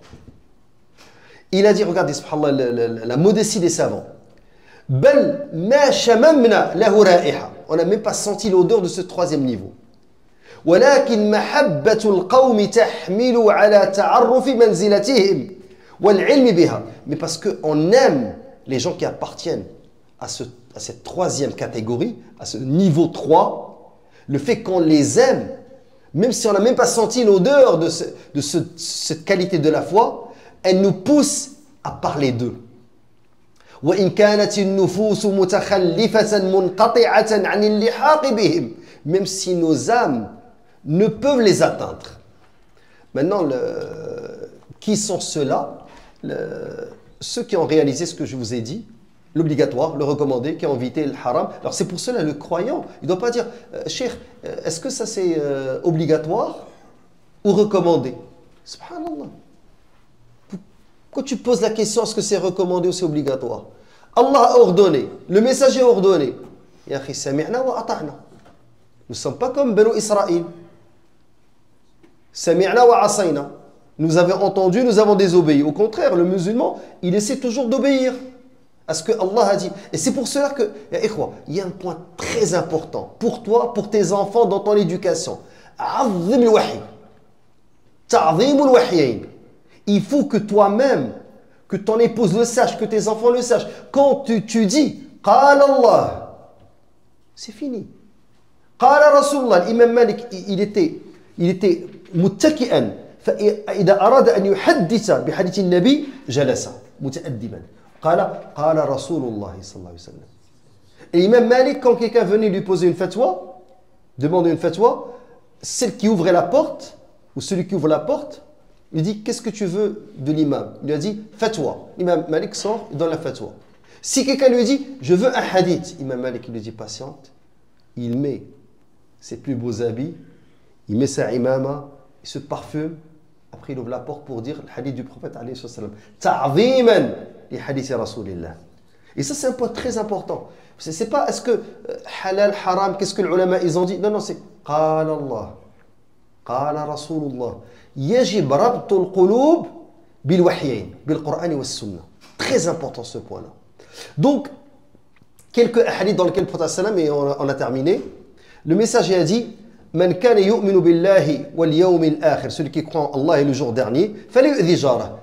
Il a dit, regardez, subhanallah, la modestie des savants. Bel ma shamamna lahu ra'iha. On n'a même pas senti l'odeur de ce troisième niveau. ولكن محبة القوم تحمل على تعرف منزلتهم والعلم بها. Mais parce qu'on aime les gens qui appartiennent à cette troisième catégorie, à ce niveau 3, le fait qu'on les aime, même si on n'a même pas senti l'odeur de cette qualité de la foi, elle nous pousse à parler d'eux. وإن كانت النفوس متخلفة منقطعة عن اللحاق بهم, même si nos âmes ne peuvent les atteindre. Maintenant, qui sont ceux-là? Ceux qui ont réalisé ce que je vous ai dit, l'obligatoire, le recommandé, qui ont évité le haram. Alors c'est pour cela le croyant, il ne doit pas dire Cheikh, est-ce que ça c'est obligatoire ou recommandé? Subhanallah. Quand tu poses la question est-ce que c'est recommandé ou c'est obligatoire, Allah a ordonné, le messager a ordonné. Ya akhi, sami'na wa ata'na. Nous ne sommes pas comme Banu Israël. Sami'na wa asayna. Nous avons entendu, nous avons désobéi. Au contraire, le musulman, il essaie toujours d'obéir à ce que Allah a dit. Et c'est pour cela que, il y a un point très important pour toi, pour tes enfants dans ton éducation. Azim al-wahy. Ta'zim al-wahyayn. Il faut que toi-même, que ton épouse le sache, que tes enfants le sachent. Quand tu dis Qala Allah, c'est fini. Qala Rasulullah, l'imam Malik, il était muttaki'an. فإذا أراد أن يحدث بحديث النبي جلس متأدبا قال رسول الله صلى الله عليه وسلم. Et l'imam Malik, quand quelqu'un venait lui poser une fatwa, demander une fatwa, celle qui ouvrait la porte, ou celui qui ouvre la porte, il dit qu'est-ce que tu veux de l'imam? Il lui a dit fatwa. L'imam Malik sort et donne la fatwa. Si quelqu'un lui dit je veux un hadith, l'imam Malik lui dit patiente, il met ses plus beaux habits, il met sa imama, il se parfume. Après, il ouvre la porte pour dire le hadith du prophète alayhi salam. Ta'ziman li hadith Rasulillah. Et ça, c'est un point très important. C'est pas est-ce que halal, haram, qu'est-ce que les ulama ils ont dit? Non, non, c'est Qala Allah, Qala Rasulullah. Yajib rabtu al-qulub bil wahyayn, bil Qur'an wa sunnah. Très important ce point-là. Donc, quelques hadiths dans lesquels le prophète sallam, et on a terminé, le messager a dit Man kana yu'minu billahi wal yawmil akhir, celui qui croit en Allah et le jour dernier, falyu'dhi jarah,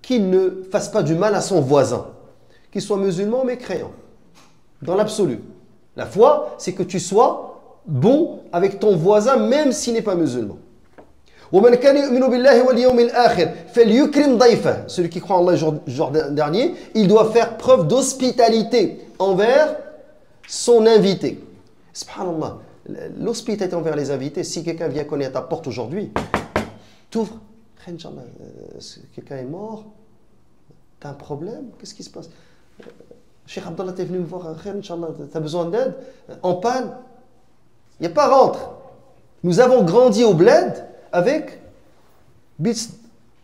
qu'il ne fasse pas du mal à son voisin, qu'il soit musulman ou mécréant, dans l'absolu. La foi, c'est que tu sois bon avec ton voisin, même s'il n'est pas musulman. وَمَنْ كَانَ يُؤْمِنُ بِاللَّهِ وَالْيَوْمِ الْآخِرِ فَلْيُكْرِمْ ضَيْفَهُ, celui qui croit en Allah et le jour dernier, il doit faire preuve d'hospitalité envers son invité. Subhanallah. L'hospitalité envers les invités, si quelqu'un vient cogner à ta porte aujourd'hui, t'ouvres, quelqu'un est mort, t'as un problème, qu'est-ce qui se passe? Cheikh Abdallah, t'es venu me voir, t'as besoin d'aide, en panne, il n'y a pas rentre. Nous avons grandi au bled avec Bits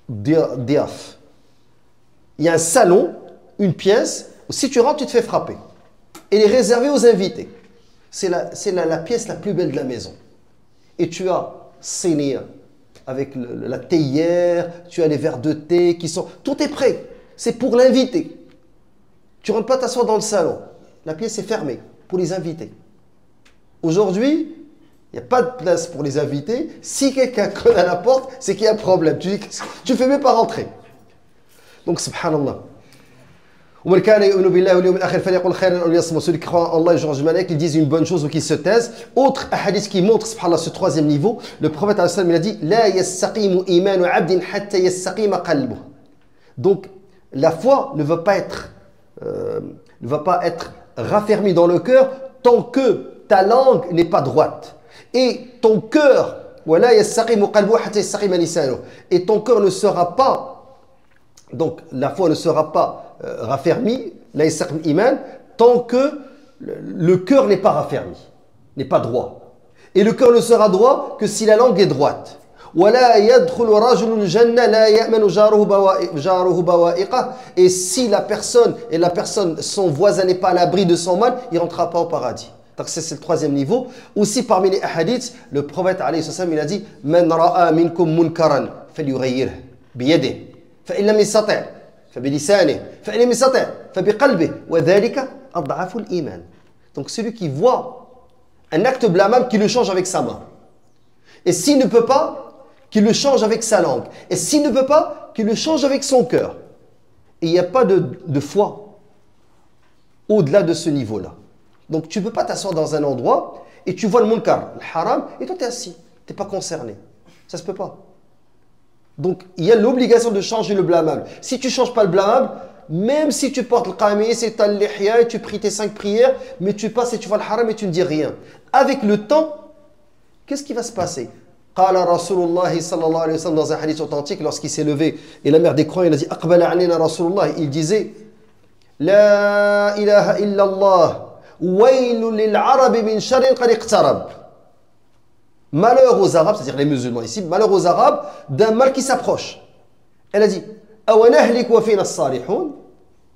Diaf. Il y a un salon, une pièce, où si tu rentres, tu te fais frapper. Elle est réservée aux invités. C'est la pièce la plus belle de la maison. Et tu as Sénia avec la théière, tu as les verres de thé qui sont... Tout est prêt. C'est pour l'invité. Tu ne rentres pas t'asseoir dans le salon. La pièce est fermée pour les invités. Aujourd'hui, il n'y a pas de place pour les invités. Si quelqu'un cogne à la porte, c'est qu'il y a un problème. Tu ne fais même pas rentrer. Donc, subhanallah. Celui qui croit en Allah et Georges Malek, ils disent une bonne chose ou qu'ils se taisent. Autre hadith qui montre subhanallah, ce troisième niveau, le prophète il a dit La yastaqimu imanu abdin hatta yastaqima qalbuh. Donc la foi ne va pas être raffermie dans le cœur tant que ta langue n'est pas droite. Et ton cœur, et ton cœur ne sera pas, donc la foi ne sera pas raffermi, tant que le cœur n'est pas raffermi, n'est pas droit. Et le cœur ne sera droit que si la langue est droite. Et si la personne, son voisin n'est pas à l'abri de son mal, il ne rentrera pas au paradis. Donc c'est le troisième niveau. Aussi parmi les hadiths, le prophète alayhi salam, il a dit Man ra'a minkum munkaran falyughayyirhu biyadihi fa in lam yastati' فبلسانه فإن لم يستطع فبقلبه وذلك أضعف الإيمان. Donc celui qui voit un acte blâmable, qui le change avec sa main. Et s'il ne peut pas, qu'il le change avec sa langue. Et s'il ne peut pas, qu'il le change avec son cœur. Et il n'y a pas de foi au-delà de ce niveau-là. Donc tu ne peux pas t'asseoir dans un endroit et tu vois le munkar, le haram, et toi tu es assis. Tu n'es pas concerné. Ça ne se peut pas. Donc, il y a l'obligation de changer le blâmable. Si tu ne changes pas le blâmable, même si tu portes le qamis, c'est ta lihya et tu pries tes 5 prières, mais tu passes et tu vas le haram et tu ne dis rien. Avec le temps, qu'est-ce qui va se passer? Qala Rasulullah sallallahu alayhi wa sallam dans un hadith authentique, lorsqu'il s'est levé et la mère des croyants, il a dit Aqbala alayna Rasulullah, il disait La ilaha illallah, waylu lil arabi min sharrin qad iqtarab. Malheur aux Arabes, c'est-à-dire les musulmans ici, malheur aux Arabes d'un mal qui s'approche. Elle a dit Awanahlik wa fina as-salihun.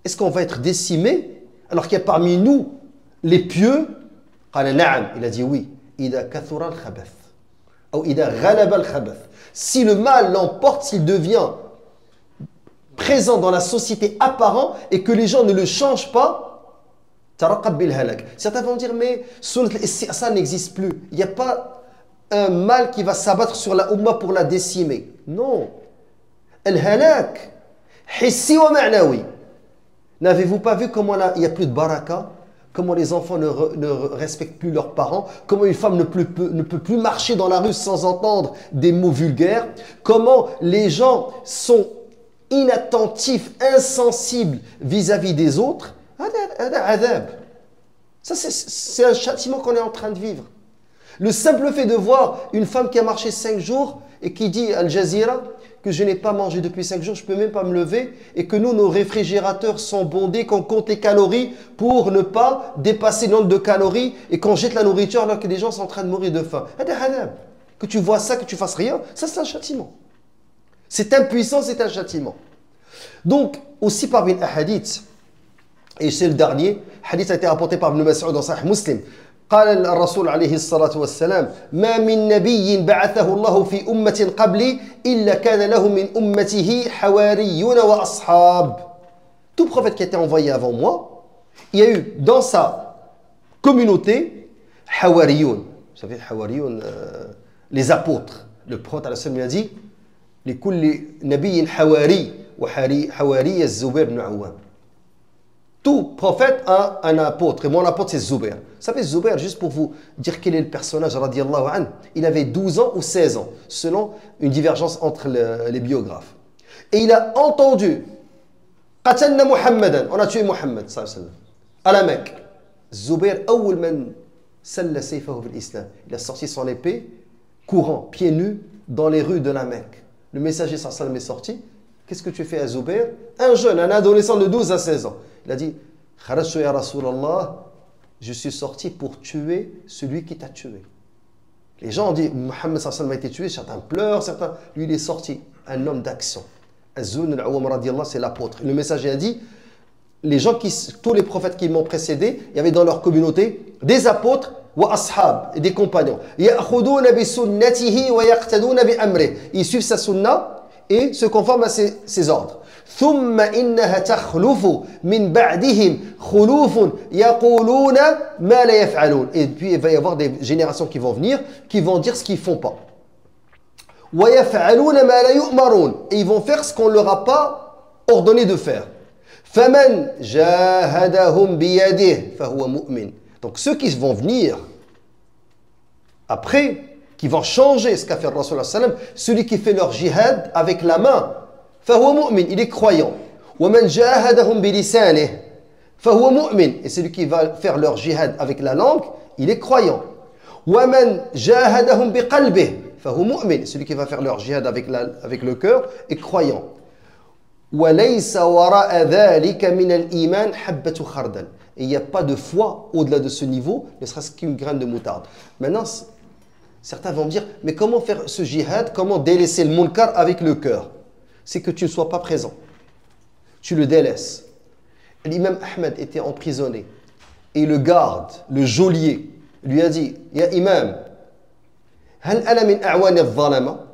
Est-ce qu'on va être décimé alors qu'il y a parmi nous les pieux? Qala na'am, il a dit oui. Ida kathura al-khabath. Ou ida ghalaba al-khabath. Si le mal l'emporte, s'il devient présent dans la société apparent et que les gens ne le changent pas, taraqab bil halak. Certains vont dire mais ça n'existe plus. Il n'y a pas un mal qui va s'abattre sur la Ummah pour la décimer. Non. Al-halak, hissi wa ma'nawi. N'avez-vous pas vu comment il n'y a plus de baraka? Comment les enfants ne respectent plus leurs parents? Comment une femme ne peut plus marcher dans la rue sans entendre des mots vulgaires? Comment les gens sont inattentifs, insensibles vis-à-vis des autres? Ça, c'est un châtiment qu'on est en train de vivre. Le simple fait de voir une femme qui a marché 5 jours et qui dit à Al Jazeera que je n'ai pas mangé depuis 5 jours, je ne peux même pas me lever, et que nous, nos réfrigérateurs sont bondés, qu'on compte les calories pour ne pas dépasser le nombre de calories et qu'on jette la nourriture alors que les gens sont en train de mourir de faim. Que tu vois ça, que tu fasses rien, ça c'est un châtiment. C'est impuissant, c'est un châtiment. Donc, aussi parmi les hadiths, et c'est le dernier, hadith a été rapporté par Ibn Mas'ud dans Sahih Muslim. قال الرسول عليه الصلاة والسلام ما من نبي بعثه الله في أمة قبلي إلا كان له من أمته حواريون وأصحاب. Tout prophète qui a été envoyé avant moi, il y a eu dans sa communauté حواريون. Vous savez, حواريون, les apôtres. Le prophète a dit لكل نبي حواري وحواري الزبير بن عوام. Tout prophète a un apôtre, et mon apôtre c'est Zubair. Vous savez, Zubair, juste pour vous dire quel est le personnage, radiallahu anhu, il avait 12 ans ou 16 ans, selon une divergence entre les biographes. Et il a entendu Qatalna Muhammadan, on a tué Muhammad, à la Mecque. Zubair, awwal man salla sayfahu fil islam. Il a sorti son épée, courant, pieds nus, dans les rues de la Mecque. Le messager sallallahu est sorti. Qu'est-ce que tu fais à Zubair? Un jeune, un adolescent de 12 à 16 ans. Il a dit, Kharajtu ya Rasulallah, je suis sorti pour tuer celui qui t'a tué. Les gens ont dit, Muhammad sallallahu a été tué, certains pleurent, certains. Lui, il est sorti, un homme d'action. Az-Zun al-Awwam radiyallahu, c'est l'apôtre. Le messager a dit, tous les prophètes qui m'ont précédé, il y avait dans leur communauté des apôtres wa ashab, et des compagnons. Ya'khuduna bi sunnatihi wa yaqtaduna bi amri. Ils suivent sa sunna et se conforment à ses ordres. ثم إنها تخلف من بعدهم خلوف يقولون ما لا يفعلون. Et puis il va y avoir des générations qui vont venir, qui vont dire ce qu'ils font pas. ويفعلون ما لا يؤمرون. Et ils vont faire ce qu'on leur a pas ordonné de faire. فمن جاهدهم بيده فهو مؤمن. Donc ceux qui vont venir après, qui vont changer ce qu'a fait le Rasul sallam, celui qui fait leur jihad avec la main, فهو مؤمن, il est croyant. ومن جاهدهم بلسانه فهو مؤمن, et celui qui va faire leur jihad avec la langue, il est croyant. ومن جاهدهم بقلبه فهو مؤمن, celui qui va faire leur jihad avec le cœur est croyant. وليس وراء ذلك من الإيمان حبة خردل. Et il n'y a pas de foi au-delà de ce niveau, ne serait-ce qu'une graine de moutarde. Maintenant, certains vont me dire, mais comment faire ce jihad, comment délaisser le munkar avec le cœur? C'est que tu ne sois pas présent. Tu le délaisses. L'imam Ahmed était emprisonné. Et le garde, le geôlier, lui a dit, Ya imam, hal ana min a'wani al-zalama?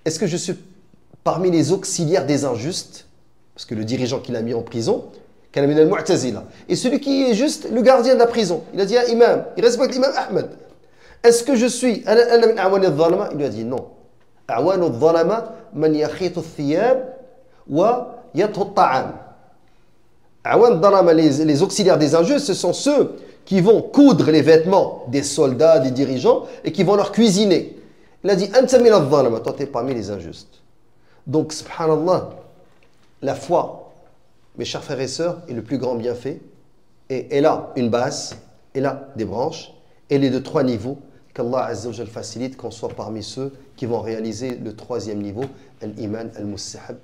Est-ce que je suis parmi les auxiliaires des injustes? Parce que le dirigeant qui l'a mis en prison, kana min al-mu'tazila. Et celui qui est juste le gardien de la prison, il a dit, Ya imam, il respecte l'imam Ahmed. Est-ce que je suis ana min a'wani al-zalama? Il lui a dit, non. أعوان الظلمة من يخيط الثياب ويطهو الطعام. أعوان الظلمة, les auxiliaires des injustes, ce sont ceux qui vont coudre les vêtements des soldats, des dirigeants, et qui vont leur cuisiner. Il a dit, أنت من الظلمة, toi tu es parmi les injustes. Donc, subhanallah, la foi, mes chers frères et sœurs, est le plus grand bienfait. Et elle a une base, elle a des branches, elle est de 3 niveaux. Qu'Allah Azza wa Jal facilite qu'on soit parmi ceux qui vont réaliser le 3e niveau, al-iman al-mustahab.